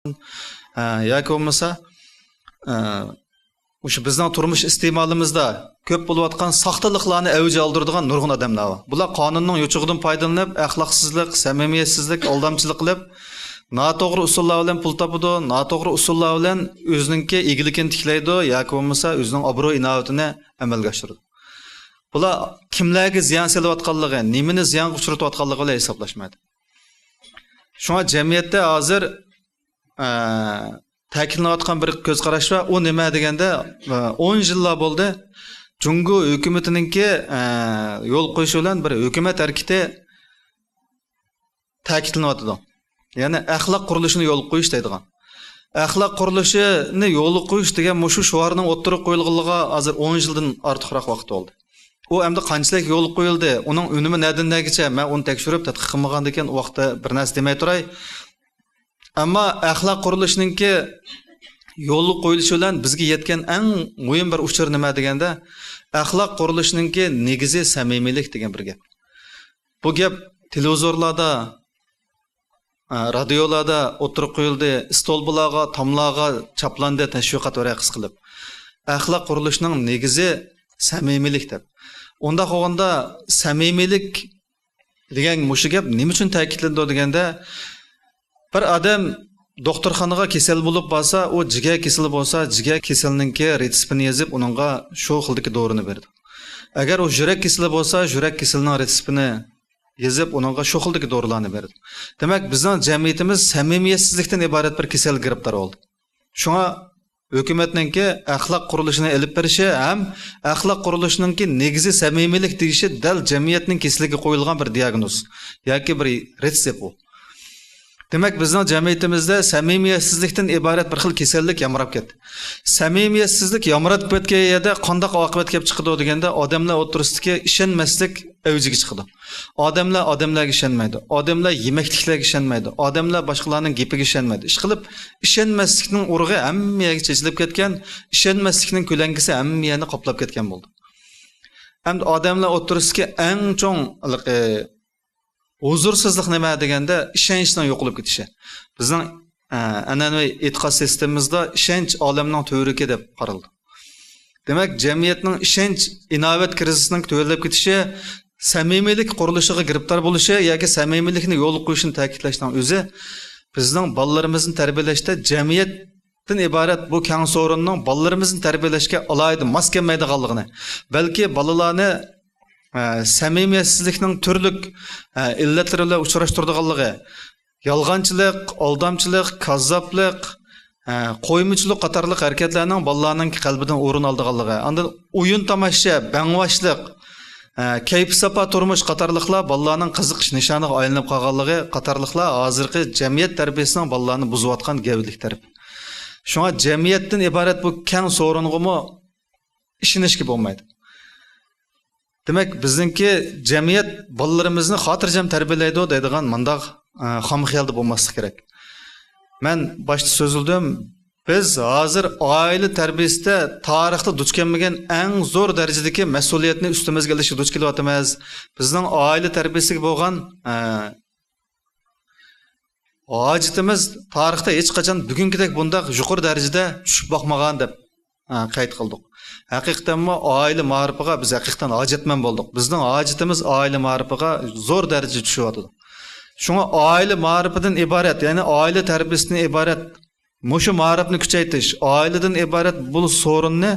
yoki bo'lmasa o'sha bizning turmush iste'molimizda ko'p bo'layotgan soxtaliklarni avj oldiradigan nurg'un odamlar bor. Bular qonunning yo'chug'idan foydalanib, axloqsizlik, samimiyatsizlik, aldamchilik qilib, noto'g'ri usullar bilan pul topadi, noto'g'ri usullar bilan o'zininki egiligini tiklaydi yoki bo'lmasa o'zining obro' inovatini amalga oshiradi. Bular kimlarga ziyon solayotganligi, nimani ziyonga uchratayotganligi bilan hisoblashmaydi. Shunga jamiyatda hozir ta'kidlanayotgan bir ko'z qarash va u nima deganda 10 yillar bo'ldi. Jungo hukumatiningki yo'l qo'yishi bilan bir hukumat harakati ta'kidlanyapti. Ya'ni axloq qurilishini yo'l qo'yish deydigan. Axloq qurilishini yo'l qo'yish degan mushu shuarning o'ttirib qo'yilganligiga hozir 10 yildan ortiqroq vaqt bo'ldi. U endi qanchalik yo'l qo'yildi, uning unumi nadan nagacha men uni tekshirib tadqiq qilmagan ekan u vaqtda bir narsa demay turay. Ammo axloq qurilishiningki yo'lga qo'yilishi bilan bizga yetgan eng muhim bir uchur nima deganda axloq qurilishiningki negizi samimiylik degan bir gap. Bu gap televizorlarda, radiolarda o'tirib qo'yildi, stolbularga, tomlarga chaplandi tashviqot varaqasi qilib. Axloq qurilishining negizi samimiylik deb. Unda qolganda samimiylik degan mushu gap nima uchun ta'kidlandi deganda bir odam doktorxonaga kasal bo'lib bo'lsa, u jigar kasali bo'lsa, jigar kasalininki retseptini yozib, uningga shu xildagi dorini berdi. Agar u yurak kasali bo'lsa, yurak kasalining retseptini yozib, uningga shu xildagi dorilarni berdi. Demak, bizning jamiyatimiz samimiyatsizlikdan iborat bir kasal giribdor bo'ldi. Shunga hukumatninki axloq qurilishini olib berishi ham axloq qurilishiningki negizi samimiylik deyishi dal jamiyatning kasaliga qo'yilgan bir diagnoz yoki bir retsept bu. Demak, bizning jamiyatimizda samimiyatsizlikdan iborat bir xil kasallik yamrab ketdi. Samimiyatsizlik yamrab ketgan yerda qanday oqibat kelib chiqadi deganda odamlar o'tirisidagi ishonmaslik avjiga chiqadi. Odamlar odamlarga ishonmaydi. Odamlar yemakliklarga ishonmaydi. Odamlar boshqalarning gapiga ishonmaydi. Ishqilib, ishonmaslikning urug'i hammaga chechilib ketgan, ishonmaslikning ko'langisi hammani qoplab ketgan bo'ldi. Hamda odamlar o'tirisidagi eng chong huzursizlik nima deganda ishonchdan yo'qolib ketishi. Bizning an'anaviy e'tiqod sistemimizda ishonch olamning to'riki deb qaraldi. Demak, jamiyatning ishonch inovat krizisining to'lab ketishi, samimiylik qurilishiga giribtor bo'lishi yoki samimiylikni yo'l qo'yishini ta'kidlashdan o'zi bizning bolalarimizni tarbiyalashda jamiyatdan iborat bu keng so'rinning bolalarimizni tarbiyalashga alohida mos kelmaydiganligini, balki bolalarni samimiyatsizlikning turli illatlari bilan uchrashtiradiganligi, yolg'onchilik, aldamchilik, kazzoblik, qo'ymichilik qatorliq harakatlarning bolalarning qalbidan o'rin oldiganligi, unda o'yin tomosha, bangvoshlik, kayf safa turmush qatorliqlar bolalarning qiziqish nishoniga aylanib qolganligi qatorliqlar hozirgi jamiyat tarbiyasining bolalarni buzayotgan gavlik taraf. Shunga jamiyatdan iborat bu keng so'ring'imi ishonishga bo'lmaydi. Demak, bizningki jamiyat bolalarimizni xotirjam tarbiyalaydi deydigan mundaq xom xiyolda bo'lmaslik kerak. Men boshda so'zildim, biz hozir oila tarbiyasida tarixda duch kelmagan eng zo'r darajadagi mas'uliyatni ustimizga olishga duch kelyapmiz. Bizning oila tarbiyasiga bo'lgan hojatimiz tarixda hech qachon bugungidek bundaq yuqori darajada tushib boqmagan deb qayd qildik. Haqiqatdanmi oila ma'rifiga biz haqiqatan hojatman bo'ldik. Bizning hojatimiz oila ma'rifiga zo'r darajada tushyapti. Shunga oila ma'rifidan iborat, ya'ni oila tarbiyasidan iborat mushu ma'rifni kuchaytirish, oiladan iborat bu so'rinni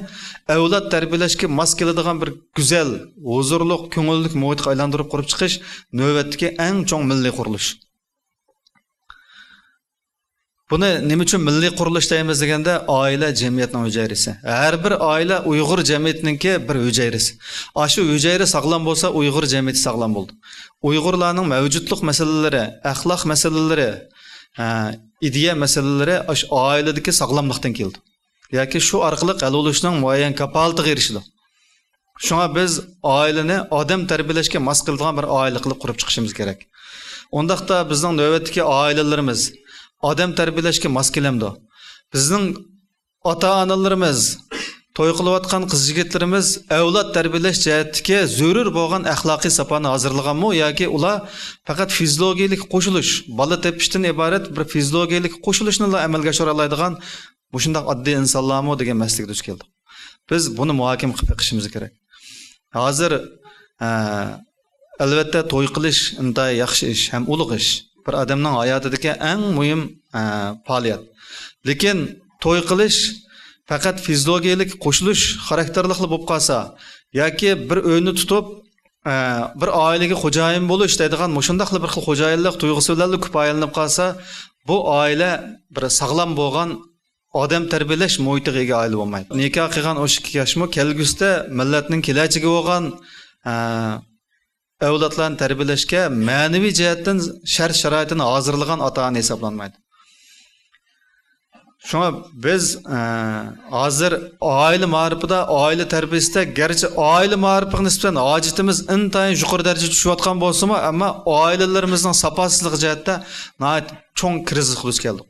avlod tarbiyalashga mos keladigan bir go'zal, huzurli, ko'ngilli muhitga aylantirib qurib chiqish navbatdagi eng chong milliy qurilish. Buni nima uchun milliy qurilish deymiz deganda oila jamiyatning hujayrasi. Har bir oila Uyg'ur jamiyatininki bir hujayrasi. Shu hujayra sog'lom bo'lsa, Uyg'ur jamiyati sog'lom bo'ldi. Uyg'urlarning mavjudlik masalalari, axloq masalalari, ideya masalalari shu oiladagi sog'lomlikdan keldi. Yoki shu orqali hal bo'lishning muayyan kapolatiga erishdi. Shunga biz oilani odam tarbiyalashga mos keladigan bir oila qilib qurib chiqishimiz kerak. Undaqda bizning navbatdagi oilalarimiz odam tarbiyalashga mos kelamdi. Bizning ota-onalarimiz to'y qilayotgan qiz yigitlarimiz avlod tarbiyalash jihatdagi zarur bo'lgan axloqiy safoni hozirlaganmi yoki ular faqat fiziologik qo'shilish, bola tepishdan iborat bir fiziologik qo'shilishni amalga oshira oladigan shunday oddiy insonlarmi degan masalaga duch keldik. Biz buni muhokama qilib chiqishimiz kerak. Hozir albatta to'y qilish intayin yaxshi ish, ham ulug' ish. Bir odamning hayotidagi eng muhim faoliyat. Lekin to'y qilish faqat fiziologik qo'shilish xarakterli bo'lib qolsa yoki bir uyni tutib bir oilaga xo'jayin bo'lish deydigan shunday bir xil xo'jayinlik tuyg'usi bilan ko'payilib qolsa, bu oila bir sog'lom bo'lgan odam tarbiyalash muhitiga ega oila bo'lmaydi. Nikoh qilgan 12 yoshmi kelgusida millatning kelajagi bo'lgan avlodlarni tarbiyalashga ma'naviy jihatdan shart-sharoitini hozirlagan ota-ona hisoblanmaydi. Shunga biz hozir oila ma'rifida, oila tarbiyasida garchi oila ma'rifiga nisbatan hojatimiz intayin yuqori darajada tushayotgan bo'lsa-mu, ammo oilalarimizning safosizligi jihatda nihoyat cho'ng krizisga duch keldik.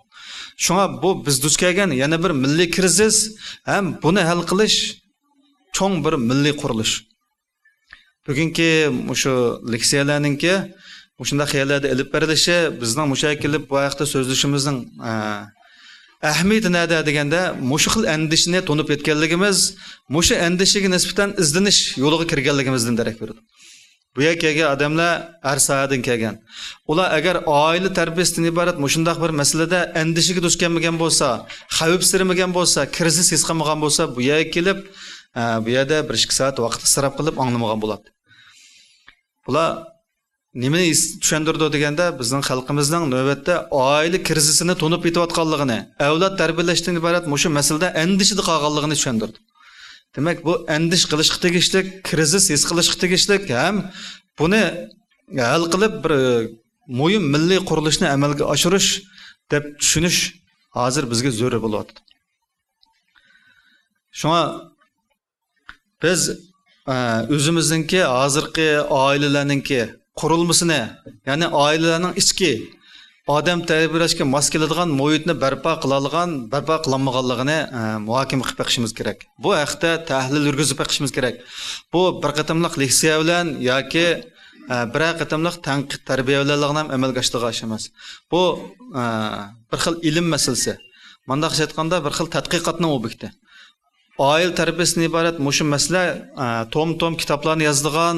Shunga bu biz duch kelgan yana bir milliy krizis ham buni hal qilish cho'ng bir milliy qurilish. Bugungi shu leksiyalarningki shunday xiyollarda ilib berilishi bizning mushakilib bu haqda so'zlashimizning ahamiyati nada deganda mushu xil andishni to'nib yetganligimiz, mushu andishiga nisbatan izlanish yo'liga kirganligimizdan darak beradi. Bu yerga odamlar har soatdan kelgan. Ular agar oila tarbiyasidan iborat mushundaq bir masalada andishiga duch kelmagan bo'lsa, xavf sirmagan bo'lsa, krizis his qilmagan bo'lsa, bu yerga kelib, bu yerda 1-2 soat vaqt sarf qilib anglamagan bo'ladi. Bular nimani tushundirdi deganda bizning xalqimizning navbatda oila krizisini to'nib yetayotganligini, avlod tarbiyalashdan iborat mushu masalada andishida qolganligini tushundirdi. Demak, bu andish qilishga tegishli, krizis his qilishga tegishli ham buni hal qilib bir muhim milliy qurilishni amalga oshirish deb tushunish hozir bizga zarur bo'lyapti. Shunga biz o'zimizningki hozirgi oilalarningki qurilmasini, ya'ni oilalarning ichki odam tarbiyalashga mos keladigan muhitni barpo qilinmaganligini muhokama qilib chiqishimiz kerak. Bu haqda tahlil yurgizib chiqishimiz kerak. Bu bir qatimliq leksiya bilan yoki bir qatimliq tanqid tarbiya bilan ham amalga oshirilish emas. Bu bir xil ilm masalasi. Mundaq aytganda bir xil tadqiqotning obyekti. Oila tarbiyasidan iborat mushu masala tom kitoblarni yozilgan,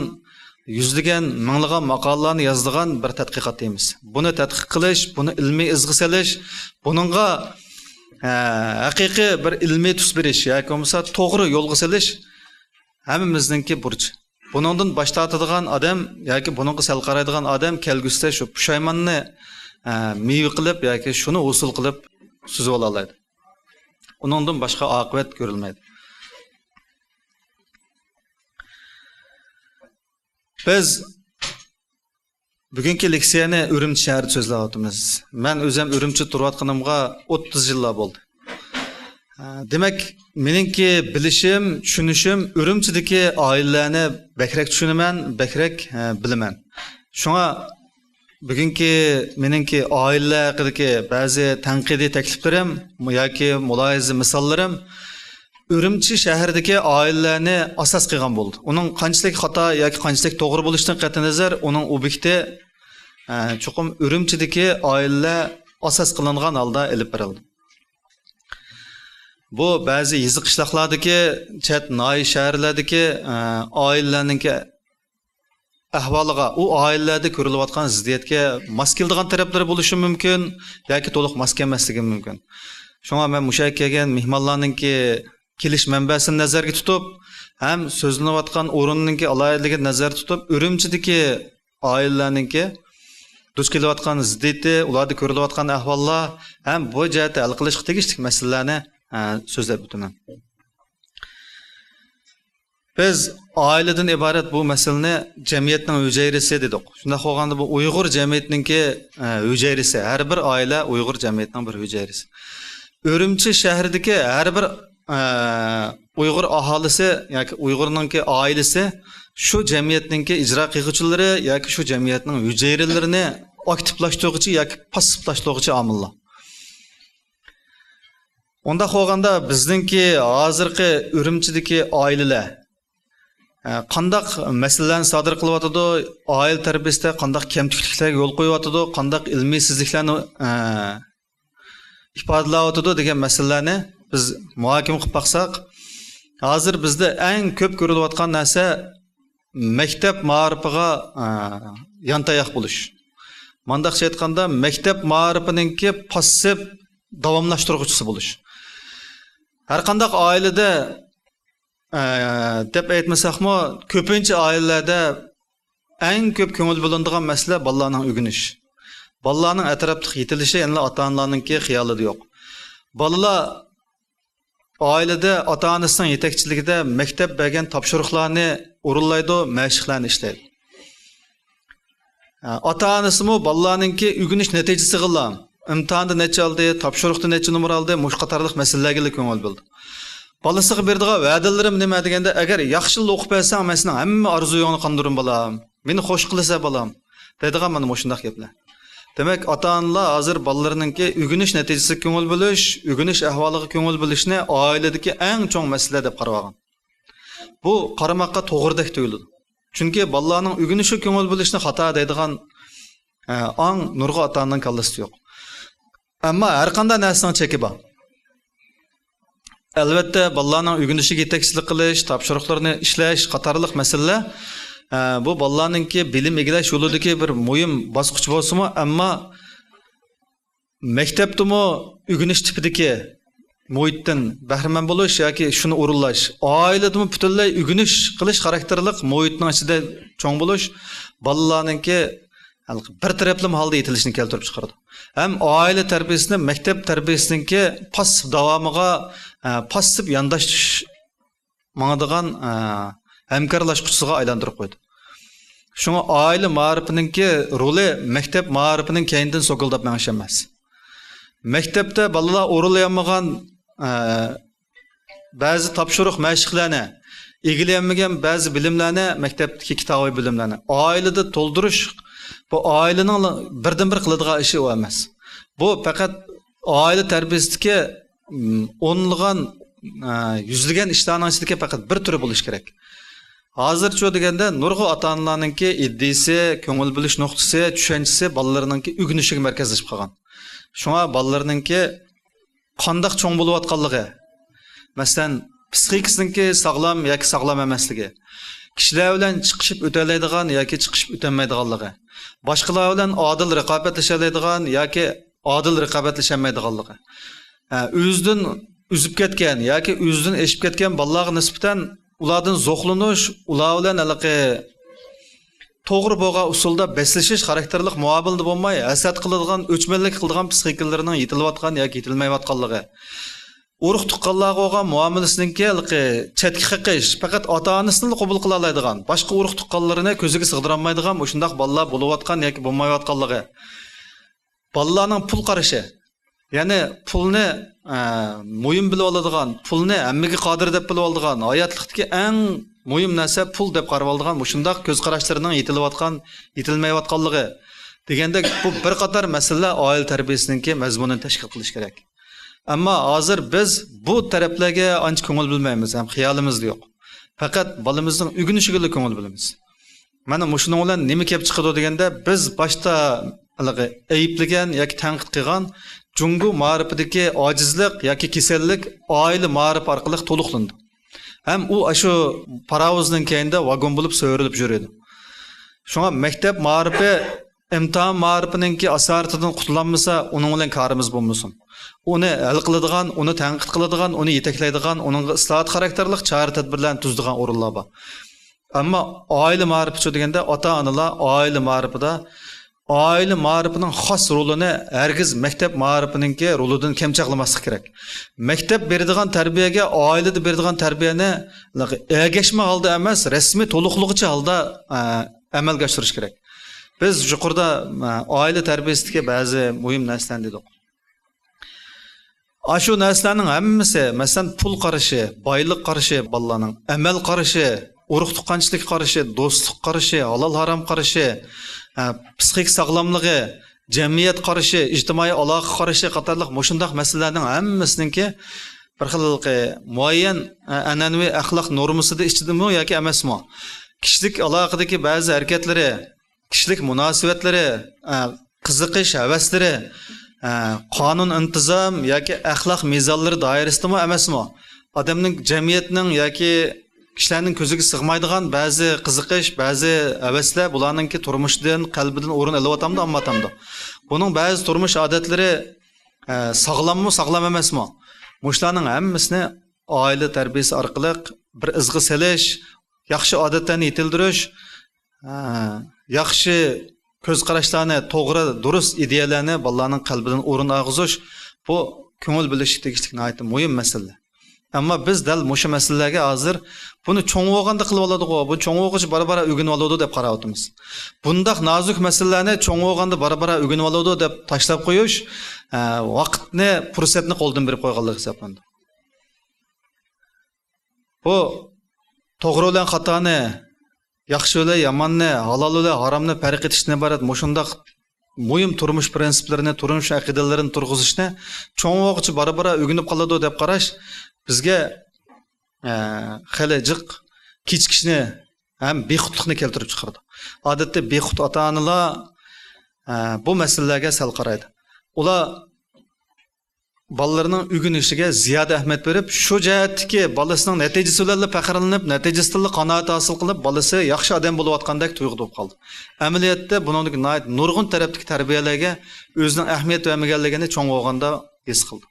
yüzlügen, minglagan maqolalarni yozilgan bir tadqiqot deymiz. Buni tadqiq qilish, buni ilmiy izg'i solish, buningga haqiqiy bir ilmiy tus berish yoki bo'lmasa to'g'ri yo'lga solish hammamizningki burch. Buningdan bosh tortadigan odam yoki buningga sal qaraydigan odam kelgusida shu pushaymonni meva qilib yoki shuni usul qilib suzib ola oladi. Uningdan boshqa oqibat ko'rilmaydi. Biz bugungi leksiyani Urumchi shahrida so'zlayapmiz. Men o'zim Urumchida turayotganimga 30 yillar bo'ldi. Demak, meningki bilishim, tushunishim Urumchidagi oilalarni bakrak tushunaman, bakrak bilaman. Shunga bugungi meningki oila haqidagi ba'zi tanqidiy takliflarim yoki mulohaza misollarim Urumchi shahridagi oilalarni asos qilgan bo'ldi. Uning qanchalik xato yoki qanchalik to'g'ri bo'lishidan qat'iy nazar, uning obyekti cho'qim Urumchidagi oilalar asos qilingan holda ilib berildi. Bu ba'zi yizi qishloqlardagi, chet noy shaharlardagi oilalarning ahvoliga, u oilalarda ko'rilayotgan ziddiyatga mos keladigan taraflari bo'lishi mumkin yoki to'liq mos kelmasligi mumkin. Shunga men musha kelgan mehmonlarningki kelish manbasini nazarga tutib, ham so'zlanayotgan o'rinninki alohidligini nazarda tutib, Urumchidagi oilalarningki duch kelayotgan ziddiyati, ularda ko'rilayotgan ahvollar ham bu jihatda hal qilishga tegishli masalalarni so'zlab o'taman. Biz oiladan iborat bu masalani jamiyatning hujayrasi dedik. Shunda qolganda bu Uyg'ur jamiyatininki hujayrasi, har bir oila Uyg'ur jamiyatining bir hujayrasi. Urumchi shahridagi har bir Uyg'ur aholisi yoki Uyg'urningki oilasi shu jamiyatningki ijro qiluvchilari yoki shu jamiyatning hujayralarini aktivlashtiruvchi yoki passivlashtiruvchi omillar. Onda qo'yganda bizningki hozirgi Urumchidagi oilalar qandaq masalalarni sodir qilyotidi, oila tarbiyasida qandaq kamchiliklarga yo'l qo'yyotidi, qandaq ilmiysizliklarni ifodalayotidi degan masalalarni biz muhokama qilib baqsaq, hozir bizda eng ko'p ko'rilayotgan narsa maktab ma'rifiga yantayoq bo'lish. Mandaqcha aytganda maktab ma'rifininki passiv davomlashtiruvchisi bo'lish. Har qanday oilada deb aytmasaqmi, ko'pincha oilalarda eng ko'p ko'ngil bo'linadigan masala bolalarning o'rganish. Bolalarning atrofda yetilishi, ya'ni ota-onalarningki xiyolida yo'q. Bolalar oilada ota-onasining yetakchiligida maktab bergan topshiriqlarni o'rinlaydi, mashqlarni ishlaydi. Ota-onasimi bolalarningki o'rganish natijasiga imtihonda necha oldi, topshiriqda necha numar oldi, mush qatorliq masalalarga ko'ngil bo'ldi. Balasiga berdigan va'dalarim nima deganda, agar yaxshi o'qib bersang, men sening hamma orzuyingni qondirim bolam, meni xush qilsa bolam, deydigan mana shunday gaplar. Demak, ota-onalar hozir bolalarningki o'rganish natijasiga ko'ngil bo'lish, o'rganish ahvoliga ko'ngil bo'lishni oiladagi eng chong masala deb qaragan. Bu qaramoqqa to'g'ridek tuyuladi. Chunki bolalarning o'rganishiga ko'ngil bo'lishni xato deydigan ong nurg'a ota-onaning kallasida yo'q. Ammo har qanday narsaning cheki bor. Albatta, bolalarning o'rganishiga yetakchilik qilish, topshiriqlarni ishlash qatorliq masalalar bu bolalarningki bilim egallash yo'lidagi bir muhim bosqich bo'lsa-mu, ammo maktabdami o'rganish tipidagi muhitdan bahramand bo'lish yoki shuni o'rinlash, oiladami butunlay o'rganish qilish xarakterlik muhitning ichida cho'ng bo'lish bolalarningki bir taraflama holda yetilishini keltirib chiqaradi. Ham oila tarbiyasini maktab tarbiyasiningki passiv davomiga passiv yondash mangadigan hamkorlashquchisiga aylantirib qo'ydi. Shunga oila ma'rifininki roli maktab ma'rifining keyindan so'kildab menish emas. Maktabda bolalar o'rinlayolmagan ba'zi topshiriq mashqlarni, egilayolmagan ba'zi bilimlarni maktabdagi kitobiy bilimlarni oilada to'ldirish bu oilaning birdan-bir qiladigan ishi emas. Bu faqat oila tarbiyasidagi o'nlagan yuzlagan ishlarning ichidagi faqat bir turi bo'lish kerak. Hozircha deganda nurg'a ota-onalarningki iddisi, ko'ngil bilish nuqtasi, tushunchasi bolalarningki o'rganishiga markazlashib qolgan. Shunga bolalarningki qanday cho'ng bo'layotganligi, masalan, psixikasiningki sog'lom yoki sog'lom emasligi, kishilar bilan chiqishib o'talaydigan yoki chiqishib o'tolmaydiganligi, boshqalar bilan odil raqobatlasha oladigan yoki odil raqobatlasha olmaydiganligi, o'zidan uzib ketgan yoki o'zidan eshib ketgan bolalarga nisbatan ulardan zo'qlanish, ular bilan to'g'ri bo'lgan usulda beslashish xarakterlik muomalada bo'lmay, hasad qiladigan, o'chmanlik qiladigan psixikalarning yetilayotgan yoki yetilmayotganligi, urug' tuqqanlarga bo'lgan muomalasininki chetga qiqish, faqat ota-onasini qabul qila oladigan, boshqa urug' tuqqanlarini ko'ziga sig'dira olmaydigan o'shundoq bolalar bo'layotgan yoki bo'lmayotganligi, bolalarning pul qarashi, ya'ni pulni muhim bilib oladigan, pulni hammaga qodir deb bilib oladigan, hayotlikdagi eng muhim narsa pul deb qarab oladigan o'shundoq ko'z qarashlarining yetilayotgan, yetilmayotganligi deganda bu bir qator masalalar oila tarbiyasiningki mazmunini tashkil qilish kerak. Ammo hozir biz bu taraflarga ancha ko'ngil bilmaymiz, ham xiyolimizda yo'q. Faqat bolamizning o'rganishiga ko'ngil bilamiz. Mana shuning bilan nima kelib chiqadi deganda, biz boshda ayiblagan yoki tanqid qilgan jungu ma'rifidagi ojizlik yoki kasallik oila ma'rif orqali to'liqlandi. Ham u shu paravozning keyinda vagon bo'lib so'rilib yuradi. Shunga maktab ma'rifi imtihon ma'rifininki asaratidan qutlanmasa, uning bilan karimiz bo'lmasin. Uni hal qiladigan, uni tanqid qiladigan, uni yetaklaydigan, uning islohot xarakterlik chora-tadbirlarni tuzadigan o'rinlar bor. Ammo oila ma'rifi deganda ota-onalar oila ma'rifida oila ma'rifining xos rolini hargiz maktab ma'rifininki rolidan kamchaqlamaslik kerak. Maktab beradigan tarbiyaga oilada beradigan tarbiyani ergashma holda emas, rasmiy to'liqligicha holda amalga oshirish kerak. Biz yuqorida oila tarbiyasidagi ba'zi muhim narsalarni dedik. Shu narsalarning hammasi, masalan, pul qarashi, boylik qarashi, bolalarning amal qarashi, urug' tuqqanchilik qarashi, do'stlik qarashi, halol harom qarashi, psixik sog'lomligi, jamiyat qarashi, ijtimoiy aloqa qarashi qatorliq mushundaq masalalarning hammasiningki bir xil muayyan an'anaviy axloq normasida ichidimi yoki emasmi? Kishilik aloqadagi ba'zi harakatlari, kishilik munosabatlari, qiziqish, havaslari, qonun intizom yoki axloq mezonlari doirasidami emasmi? Odamning jamiyatning yoki kishilarning ko'ziga sig'maydigan ba'zi qiziqish, ba'zi havaslar bularningki turmushdan, qalbidan o'rin olyapti, ammatamdi. Buning ba'zi turmush odatlari sog'lommi, sog'lom emasmi? Mushlarning hammasini oila tarbiyasi orqali bir izg'i selish, yaxshi odatlarni yetildirish, yaxshi ko'z qarashlarni, to'g'ri, durust ideyalarni bolalarning qalbidan o'rin olg'izish bu ko'ngil bilish tegishli nihoyatda muhim masala. Ammo biz dal mushu masalalarga hozir buni cho'ng o'g'anda qilib oladi-ku, bu cho'ng o'g'ish bara-bara o'rganib oladi deb qarayapmiz. Bundaq nozik masalalarni cho'ng o'g'anda bara-bara o'rganib oladi deb tashlab qo'yish vaqtni, fursatni qo'ldan berib qo'yganlik hisoblandi. Bu to'g'ri bilan xatoni, yaxshi bilan yomonni, halol bilan haromni farq etishdan iborat mushundaq muhim turmush prinsiplarini, turmush aqidalarini turg'izishni cho'ng o'g'chi bara-bara o'rganib qoladi deb qarash bizga xeli jiq kechikishni ham bexudlikni keltirib chiqardi. Odatda bexud ota-onalar bu masalalarga sal qaraydi. Ular bolalarning o'rganishiga ziyoda ahamiyat berib, shu jihatdagi bolasining natijasi bilan faxrlanib, natijasidan qanoat hosil qilib, bolasi yaxshi odam bo'layotgandek tuyg'u bo'lib qoldi. Amaliyotda buningdagi nurg'un tarafdagi tarbiyalarga o'zining ahamiyat bermaganligini cho'ng o'g'anda his qildi.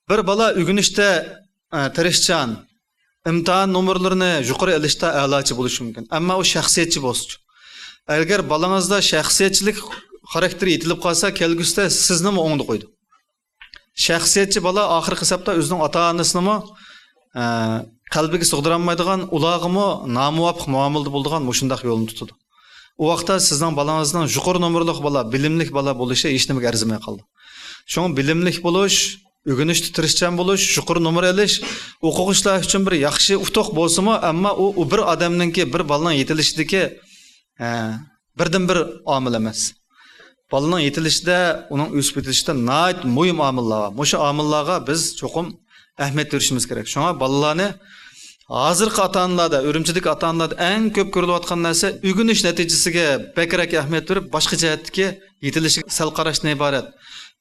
Bir bola o'rganishda tirishchan, imtihon nomerlarini yuqori olishda a'lochi bo'lishi mumkin. Ammo u shaxsiyatchi bo'lsin. Agar bolangizda shaxsiyatchilik xarakteri yetilib qolsa, kelgusida sizni o'ngda qo'ydi. Shaxsiyatchi bola oxir hisobda o'zining ota-onasini qalbiga sig'dira olmaydigan, ularga nomuvofiq muomalada bo'ladigan mushundaq yo'lni tutadi. U vaqtda sizning bolangizning yuqori nomerlik bola, bilimlik bola bo'lishi hech nimaga arzimay qoldi. Shunga bilimlik bo'lish, o'rganishda tirishchan bo'lish, yuqori nomer olish, o'quvchilar uchun bir yaxshi utuq bo'lsa-mu, ammo u bir odamningki, bir bolaning yetilishidagi birdan bir omil emas. Bolaning yetilishida, uning o'sib ketishida nihoyat muhim omillar bor. O'sha omillarga biz cho'qim ahamiyat berishimiz kerak. Shunga bolalarni hozirgi ota-onalarda, Urumchidagi ota-onalarda eng ko'p ko'rilayotgan narsa o'rganish natijasiga bakrak ahamiyat berib, boshqa jihatdagi yetilishiga sal qarashdan iborat.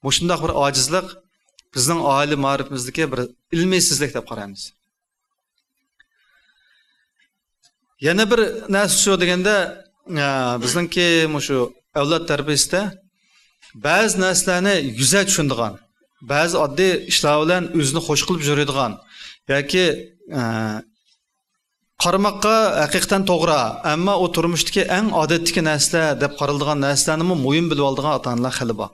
Mushundaq bir ojizlik bizning oila ma'rifimizdagi bir ilmiysizlik deb qaraymiz. Yana bir narsa shu deganda, bizningki shu avlod tarbiyasida ba'zi narsalarni yuzak tushunadigan, ba'zi oddiy ishlar bilan o'zini xush qilib yuradigan yoki qaramoqqa haqiqatan to'g'ri, ammo u turmushdagi eng odatdagi narsalar deb qaraladigan narsalarni muhim bilib oladigan ota-onalar xili bor.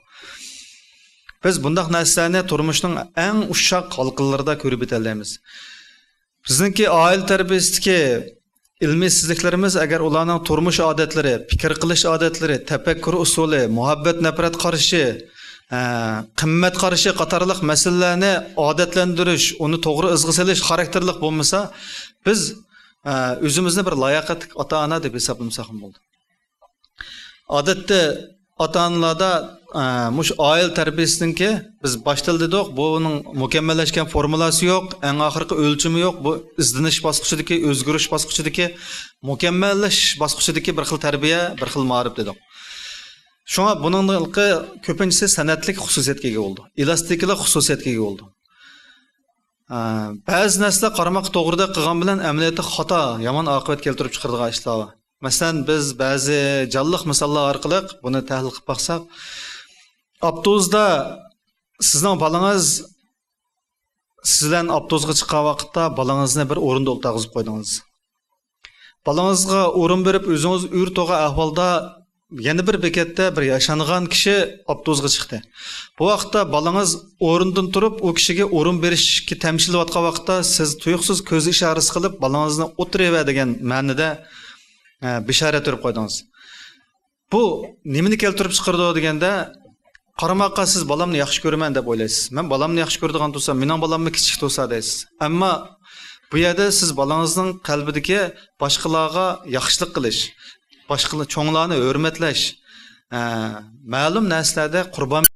Biz bundaq narsalarni turmushning eng ushshaq halqalarida ko'rib o'tamiz. Bizningki oila tarbiyasidagi ilmiysizliklarimiz agar ularning turmush odatlari, fikr qilish odatlari, tafakkur usuli, muhabbat nafrat qarashi, qimmat qarashi qatorliq masalalarni odatlantirish, uni to'g'ri izg'i solish xarakterlik bo'lmasa, biz o'zimizni bir layoqatli ota-ona deb hisoblamasak ham bo'ldi. Odatda ota-onalarda mush oila tarbiyasiningki biz boshda dedik, buning mukammallashgan formulasi yo'q, eng oxirgi o'lchimi yo'q. Bu izdinish bosqichidagi, o'zgarish bosqichidagi, mukammallash bosqichidagi bir xil tarbiya, bir xil ma'rif dedik. Shunga buningki ko'pinchisi san'atlik xususiyatga ega bo'ldi. Elastiklik xususiyatga ega bo'ldi. Ba'zi narsalar qaramoq to'g'rida qilgan bilan amaliyotda xato, yomon oqibat keltirib chiqaradigan ishlar bor. Masalan, biz ba'zi jonliq misollar orqali buni tahlil qilib baqsak, avtobusda sizning bolangiz sizdan avtobusga chiqqan vaqtda bolangizni bir o'rinda o'ltirg'izib qo'ydingiz. Balangizga o'rin berib, o'zingiz o'rto'g'a ahvolda yana bir bekatda bir yashangan kishi avtobusga chiqdi. Bu vaqtda balangiz o'rindan turib, u kishiga o'rin berishga tamshilayotgan vaqtda siz tuyuqsiz ko'z ishorasi qilib balangizni o'tireva degan ma'noda bishorat berib qo'ydingiz. Bu nimani keltirib chiqardi deganda, qaramoqqa siz balamni yaxshi ko'raman deb o'ylaysiz. Men balamni yaxshi ko'radigan bo'lsam, mening balamni kichik bo'lsa deysiz. Ammo bu yerda siz balangizning qalbidagi boshqalarga yaxshilik qilish, boshqa cho'nglarni hurmatlash, ma'lum narsalarda qurbon